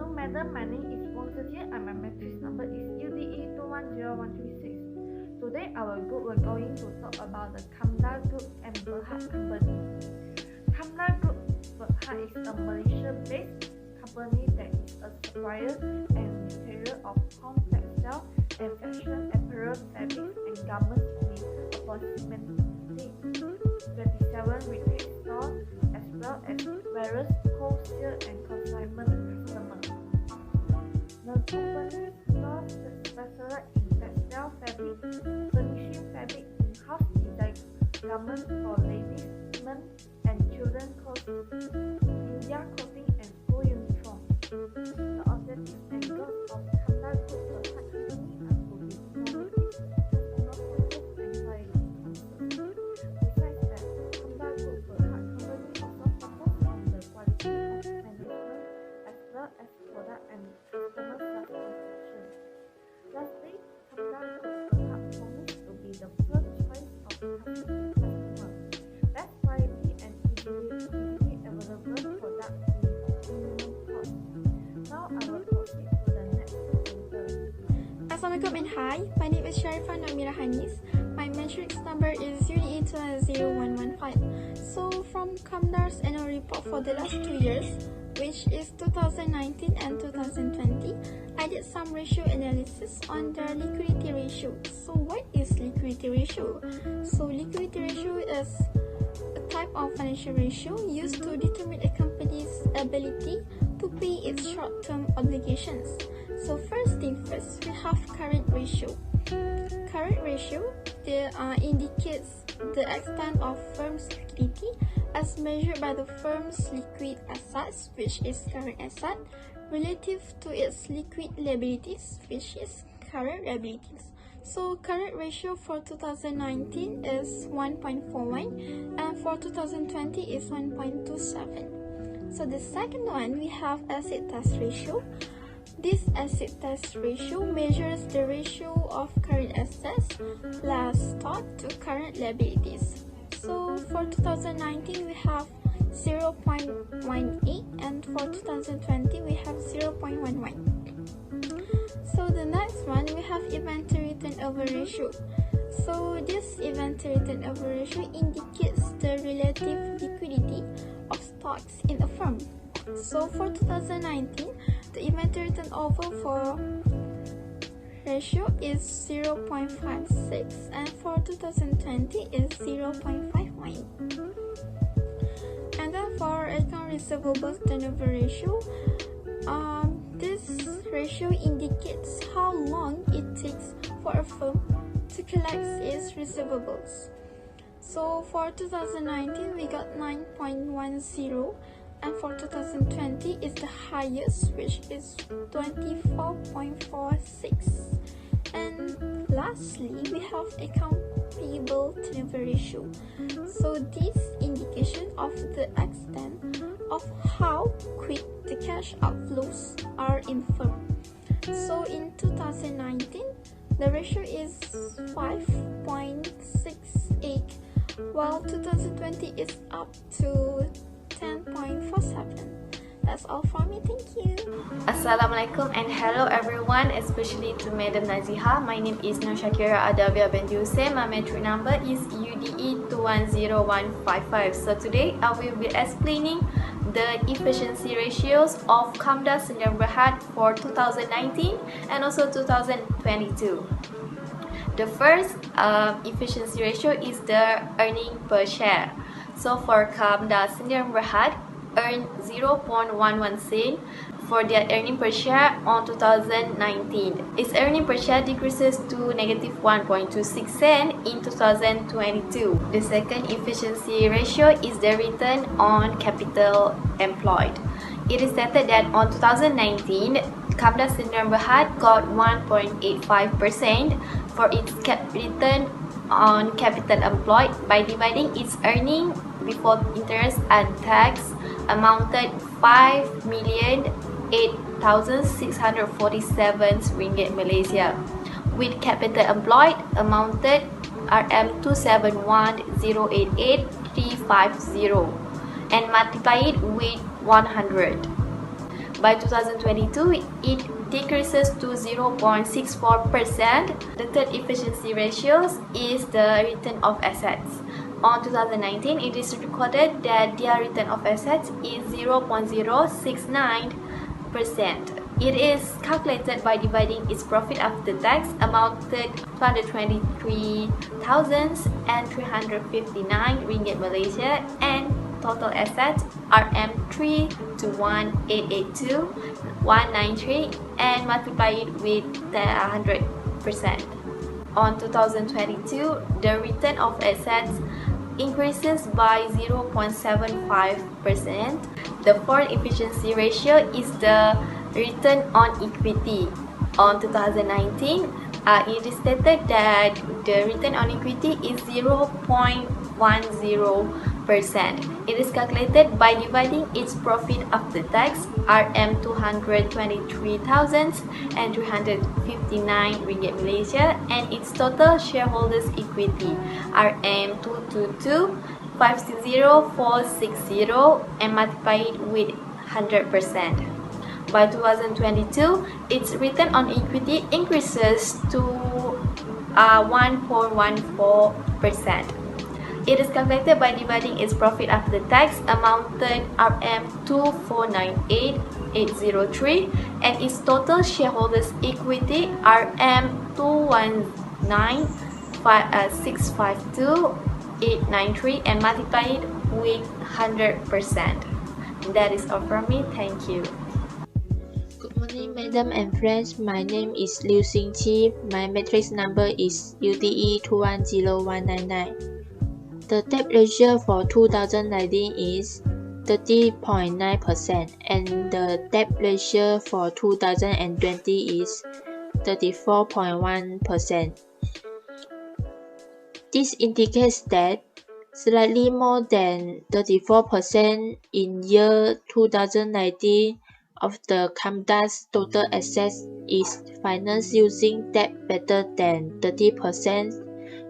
Hello madam, my name is Bonsaji and my matrix number is UDE210136. Today our group will going to talk about the Kamda Group and Berhad Company. Kamda Group Berhad is a Malaysia-based company that is a supplier and retailer of home textile and fashion apparel, fabrics and garments with approximately 27 retail stores as well as various wholesale and consignment customers. The company stores specialize in textile fabric, furnishing fabric in-house design garments for ladies, men, and children clothes, India clothing and school uniform. The objectives and goals of Kamda Group Berhad Company are to be innovative, customer focused, and quality conscious. Besides that, Kamda Group Berhad Company also focuses on the quality of management as well as product and customer satisfaction. Lastly, Kamda Group Berhad promises to be the first choice of customer, best quality and easily available product with minimum cost. Now I will proceed to the next presenter. Assalamualaikum and hi, my name is Sharifah Namira Hanis. My matrix number is UDE200115. So from Kamda's annual report for the last 2 years, which is 2019 and 2020, I did some ratio analysis on the liquidity ratio. So what is liquidity ratio? So liquidity ratio is a type of financial ratio used to determine a company's ability to pay its short-term obligations. So first thing first, we have current ratio. Current ratio indicates the extent of firm's liquidity as measured by the firm's liquid assets, which is current asset, relative to its liquid liabilities, which is current liabilities. So current ratio for 2019 is 1.41 and for 2020 is 1.27. So the second one, we have asset test ratio. This asset test ratio measures the ratio of current assets less stock to current liabilities. So for 2019 we have 0.18 and for 2020 we have 0.11. So the next one, we have inventory turnover ratio. So this inventory turnover ratio indicates the relative liquidity of stocks in a firm. So for 2019, the inventory turnover for ratio is 0.56 and for 2020 is 0.51. And then for account receivables turnover ratio, this ratio indicates how long it takes for a firm to collect its receivables. So for 2019 we got 9.10 and for 2020 is the highest, which is 24.46. And lastly, we have account payable turnover ratio. So this indication of the extent of how quick the cash outflows are in firm. So in 2019, the ratio is 5.68, while 2020 is up to 10.47. That's all from me, thank you. Assalamualaikum and hello everyone, especially to Madam Naziha. My name is Nur Shakira Adavia bin Hussein. My matric number is UDE210155. So today I will be explaining the efficiency ratios of Kamda Sdn Berhad for 2019 and also 2022. The first efficiency ratio is the earning per share. So for Kamda Sdn Berhad earned 0.11 cent for their earning per share on 2019. Its earning per share decreases to negative 1.26 cent in 2022. The second efficiency ratio is the return on capital employed. It is stated that on 2019, Kamda Sdn Berhad got 1.85% for its return on capital employed by dividing its earning before interest and tax amounted 5,008,647 ringgit Malaysia, with capital employed amounted RM271,088,350 and multiply it with 100. By 2022, it decreases to 0.64%. The third efficiency ratio is the return of assets. On 2019, it is recorded that their return of assets is 0.069%. It is calculated by dividing its profit after tax amounted 223,359 ringgit Malaysia and total assets RM3 to 1,882,193 and multiply it with 100%. On 2022, the return of assets increases by 0.75%. The fourth efficiency ratio is the return on equity. On 2019, it is stated that the return on equity is 0.10%. It is calculated by dividing its profit after tax RM 223,359 ringgit Malaysia and its total shareholders equity RM 222,560,460 and multiply it with 100%. By 2022, its return on equity increases to 1.14%. It is calculated by dividing its profit after tax amounted RM 2,498,803 and its total shareholders equity RM 219,652,893 and multiply it with 100%. That is all from me. Thank you. Good morning, madam and friends. My name is Liu Xingqi. My matrix number is UDE 210199. The debt ratio for 2019 is 30.9% and the debt ratio for 2020 is 34.1%. This indicates that slightly more than 34% in year 2019 of the Kamda's total assets is financed using debt better than 30%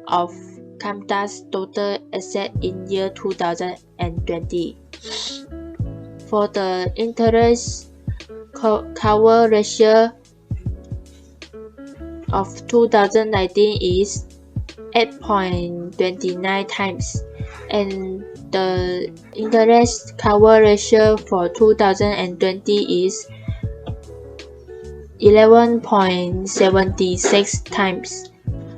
of Kamda's total asset in year 2020. For the interest cover ratio of 2019 is 8.29 times and the interest cover ratio for 2020 is 11.76 times.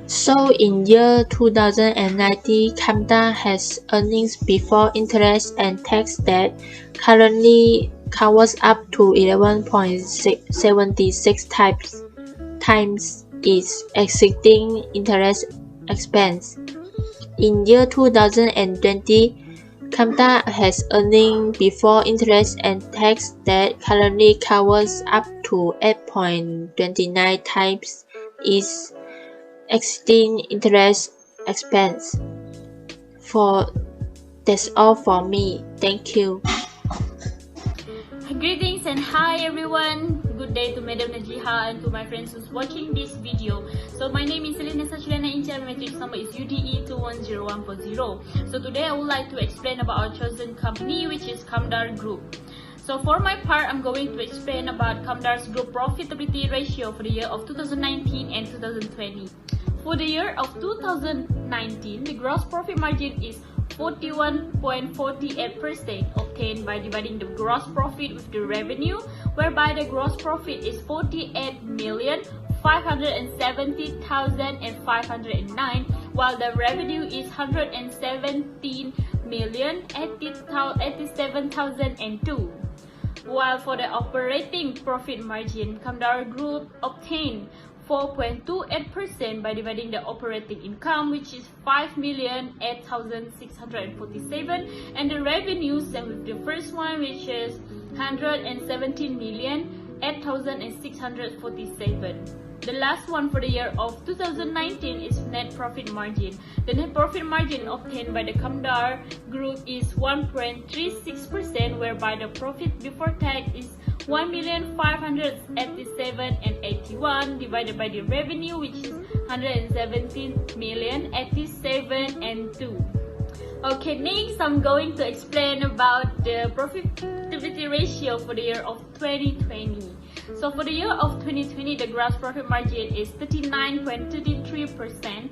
So in year 2019, Kamda has earnings before interest and tax that currently covers up to 11.76 times its existing interest expense. In year 2020, Kamda has earnings before interest and tax that currently covers up to 8.29 times its existing interest expense. That's all for me. Thank you. Greetings and hi everyone. Good day to Madam Najiha and to my friends who's watching this video. So my name is Selena Sachilena Incha. My matrix number is UDE 210140. So today I would like to explain about our chosen company, which is Kamdar Group. So for my part, I'm going to explain about Kamdar's group profitability ratio for the year of 2019 and 2020. For the year of 2019, the gross profit margin is 41.48% obtained by dividing the gross profit with the revenue, whereby the gross profit is 48,570,509, while the revenue is 117,087,002. While for the operating profit margin, Kamdar Group obtained 4.28% by dividing the operating income, which is 5,008,647, and the revenue, same with the first one, which is 117,008,647. The last one for the year of 2019 is net profit margin. The net profit margin obtained by the Kamdar Group is 1.36%, whereby the profit before tax is 1,587,081 divided by the revenue, which is 117,087,002. Okay, next I'm going to explain about the profitability ratio for the year of 2020. So for the year of 2020, the gross profit margin is 39.33%,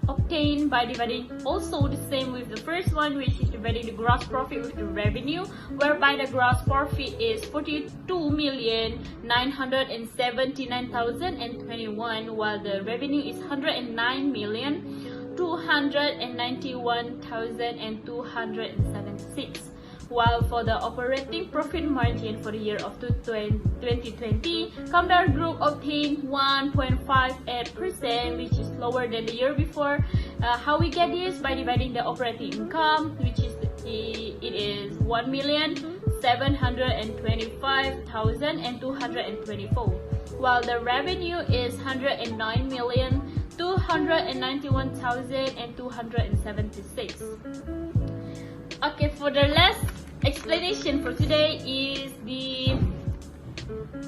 obtained by dividing also the same with the first one, which is dividing the gross profit with the revenue, whereby the gross profit is 42,979,021, while the revenue is 109,291,276. While for the operating profit margin for the year of 2020, Kamdar Group obtained 1.58%, which is lower than the year before. How we get this? By dividing the operating income, which is it is 1,725,224, while the revenue is 109,291,276. Okay, for the last explanation for today is the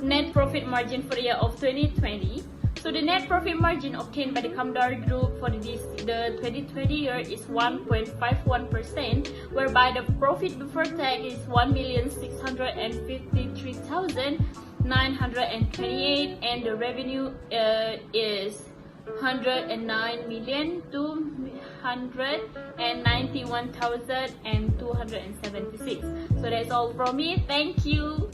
net profit margin for the year of 2020. So the net profit margin obtained by the Kamdar Group for the 2020 year is 1.51%, whereby the profit before tax is 1,653,928, and the revenue is 109,291,276. So that's all from me. Thank you.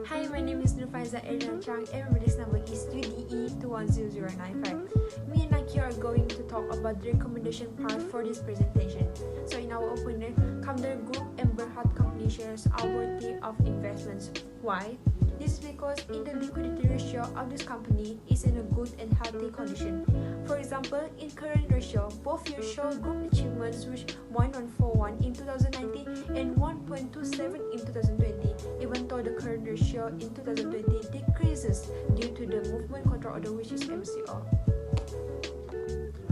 Hi, my name is Nurfaiza Erina Chang and my release number is UDE210095. Me and Naki are going to talk about the recommendation part for this presentation. So in our opinion, Kamdar Group and Berhad company shares are worthy of investments. Why? This is because in the liquidity ratio of this company is in a good and healthy condition. For example, in current ratio, both years show group achievements which 1.41 in 2019 and 1.27 in 2020, even though the current ratio in 2020 decreases due to the movement control order, which is MCO.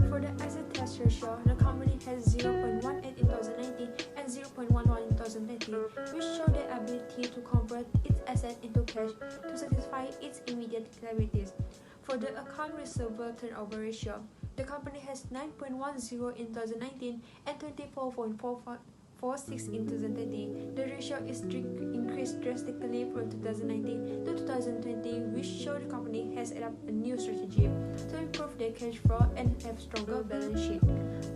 For the asset test ratio, the company has 0.18 in 2019 and 0.11 in 2020, which show the ability to convert its asset into cash to satisfy its immediate liabilities. For the account receivable turnover ratio, the company has 9.10 in 2019 and 24.46 in 2020. The ratio is increased drastically from 2019 to 2020, which show the company has adopted a new strategy to improve their cash flow and have stronger balance sheet.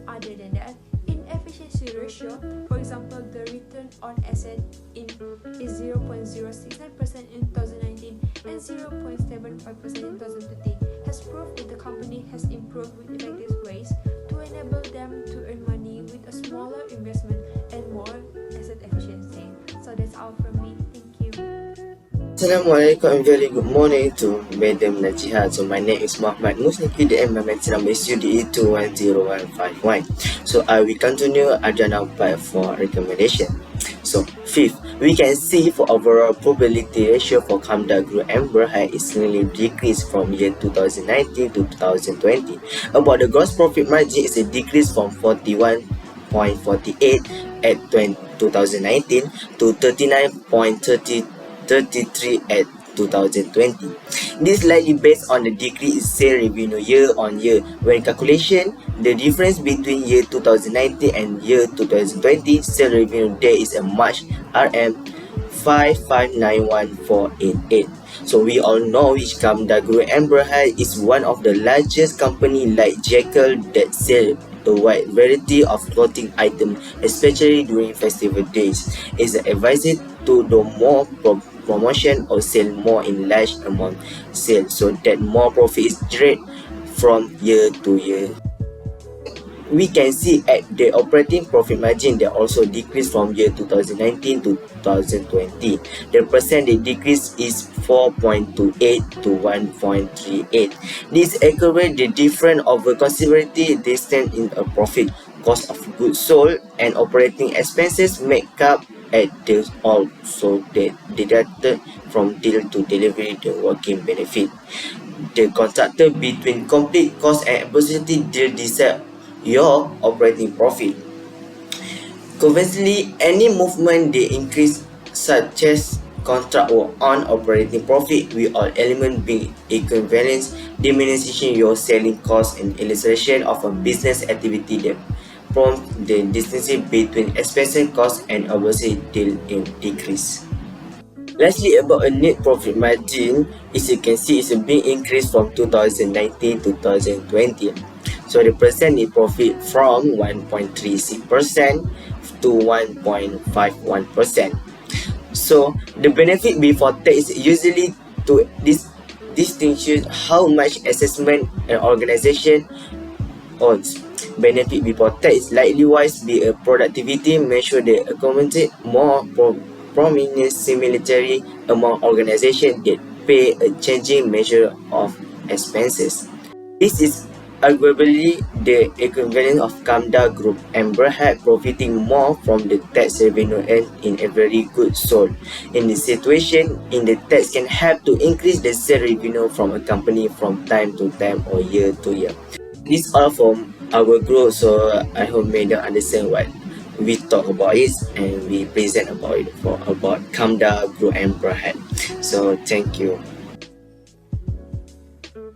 Other than that, in efficiency ratio, for example, the return on asset is 0.069% in 2019 and 0.75% in 2020, has proved that the company has improved with effective ways to enable them to earn money with a smaller investment and more asset efficiency. So that's all from me. Thank you. Assalamualaikum and very good morning to Madam Najiha. So my name is Muhammad Musniki and my mentor number is UDE210151. So we continue agenda part for recommendation. So fifth, we can see for overall probability ratio for Kamdar Group and Berhad is slightly decreased from year 2019 to 2020. About the gross profit margin is a decrease from 41.48 at 2019 to 39.33 at 2020. This is likely based on the decrease in sale revenue year on year. When calculation the difference between year 2019 and year 2020, sale revenue there is a much RM 5591488. So we all know which Kamdar Group and Berhad is one of the largest company like Jekyll that sell a wide variety of clothing items, especially during festival days. It's advised to do more promotion or sell more in large amount sale so that more profit is generated from year to year. We can see at the operating profit margin that also decreased from year 2019 to 2020. The percentage decrease is 4.28 to 1.38. This equates the difference of a considerable distance in a profit. Cost of goods sold and operating expenses make up at the also deducted from deal to delivery the working benefit. The contractor between complete cost and opportunity deal decide your operating profit. Conversely, any movement they increase such as contract or on operating profit with all elements being equivalent, diminishing your selling cost and illustration of a business activity that prompt the distance between expansion cost and obviously decrease. Lastly, about a net profit margin, as you can see, it's a big increase from 2019 to 2020. So the percent net profit from 1.36% to 1.51%. So the benefit before tax is usually to distinguish how much assessment an organization owns. Benefit before tax likewise be a productivity measure that accommodate more prominent similarity among organizations that pay a changing measure of expenses. This is arguably the equivalent of Kamda Group and Berhad profiting more from the tax revenue earned in every good sold. In this situation, in the tax can help to increase the sale revenue from a company from time to time or year to year. This all from our group, so I hope made them understand what we talk about it and we present about it about Kamda Group and Berhad. So thank you.